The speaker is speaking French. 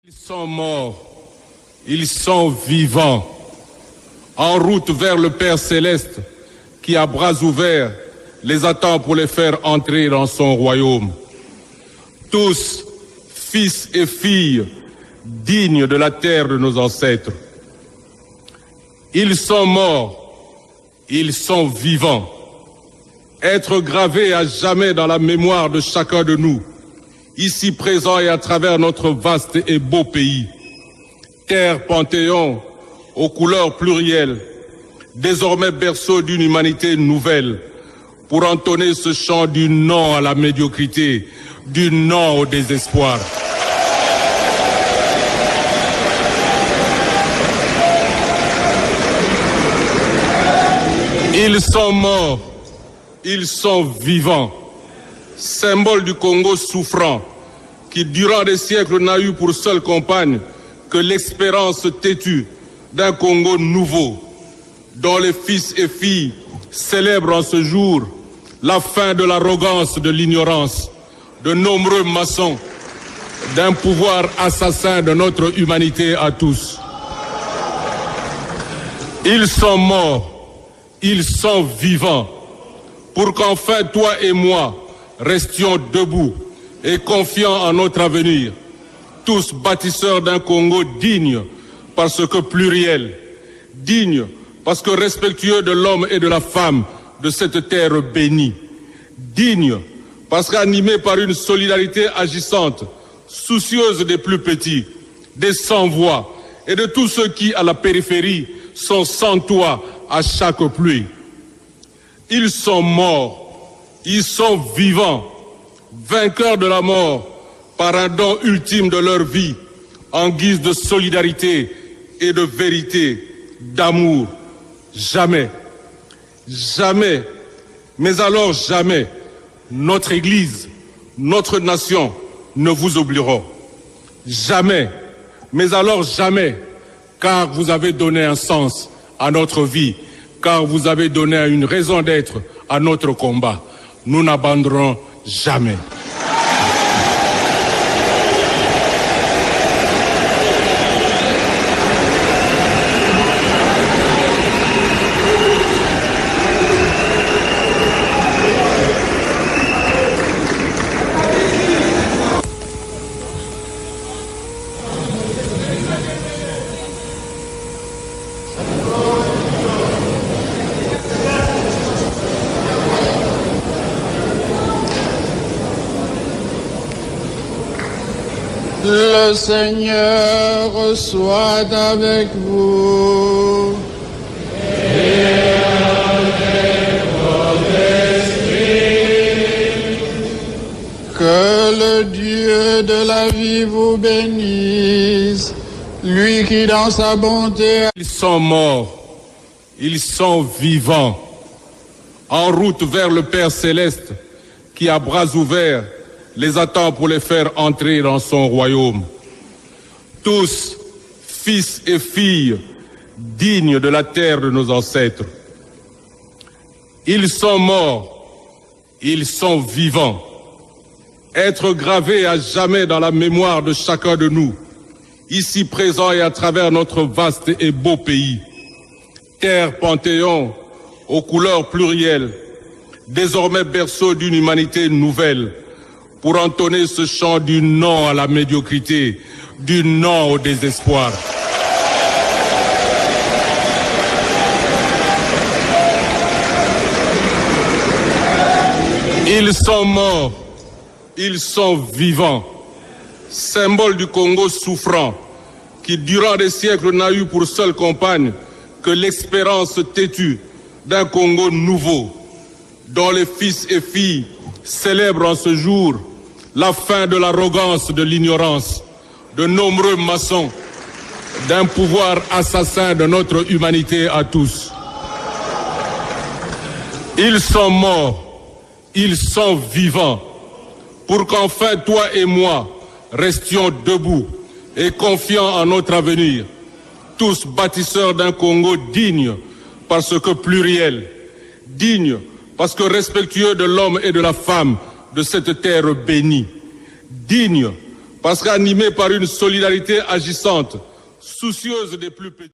Ils sont morts, ils sont vivants, en route vers le Père Céleste qui, à bras ouverts, les attend pour les faire entrer dans son royaume. Tous, fils et filles, dignes de la terre de nos ancêtres. Ils sont morts, ils sont vivants. Être gravés à jamais dans la mémoire de chacun de nous, ici présent et à travers notre vaste et beau pays. Terre Panthéon, aux couleurs plurielles, désormais berceau d'une humanité nouvelle, pour entonner ce chant du non à la médiocrité, du non au désespoir. Ils sont morts, ils sont vivants, symbole du Congo souffrant, qui durant des siècles n'a eu pour seule compagne que l'espérance têtue d'un Congo nouveau, dont les fils et filles célèbrent en ce jour la fin de l'arrogance, de l'ignorance, de nombreux maçons, d'un pouvoir assassin de notre humanité à tous. Ils sont morts, ils sont vivants, pour qu'enfin toi et moi restions debout et confiants en notre avenir, tous bâtisseurs d'un Congo digne parce que pluriel, digne parce que respectueux de l'homme et de la femme de cette terre bénie, digne parce qu'animé par une solidarité agissante, soucieuse des plus petits, des sans-voix et de tous ceux qui, à la périphérie, sont sans toit à chaque pluie. Ils sont morts, ils sont vivants, vainqueurs de la mort par un don ultime de leur vie, en guise de solidarité et de vérité, d'amour. Jamais, jamais, mais alors jamais, notre Église, notre nation ne vous oublieront. Jamais, mais alors jamais, car vous avez donné un sens à notre vie, car vous avez donné une raison d'être à notre combat. Nous n'abandonnerons jamais. Le Seigneur soit avec vous. Et avec votre esprit. Que le Dieu de la vie vous bénisse, lui qui dans sa bonté... Ils sont morts, ils sont vivants, en route vers le Père Céleste qui, à bras ouverts, les attend pour les faire entrer dans son royaume. Tous, fils et filles, dignes de la terre de nos ancêtres. Ils sont morts, ils sont vivants. Être gravés à jamais dans la mémoire de chacun de nous, ici présent et à travers notre vaste et beau pays. Terre Panthéon, aux couleurs plurielles, désormais berceau d'une humanité nouvelle, pour entonner ce chant du non à la médiocrité, du non au désespoir. Ils sont morts, ils sont vivants, symbole du Congo souffrant, qui durant des siècles n'a eu pour seule compagne que l'espérance têtue d'un Congo nouveau, dont les fils et filles célèbrent en ce jour la fin de l'arrogance, de l'ignorance, de nombreux maçons, d'un pouvoir assassin de notre humanité à tous. Ils sont morts, ils sont vivants, pour qu'enfin toi et moi restions debout et confiants en notre avenir, tous bâtisseurs d'un Congo digne parce que pluriel, digne parce que respectueux de l'homme et de la femme de cette terre bénie, digne Parce qu'animé par une solidarité agissante, soucieuse des plus petits.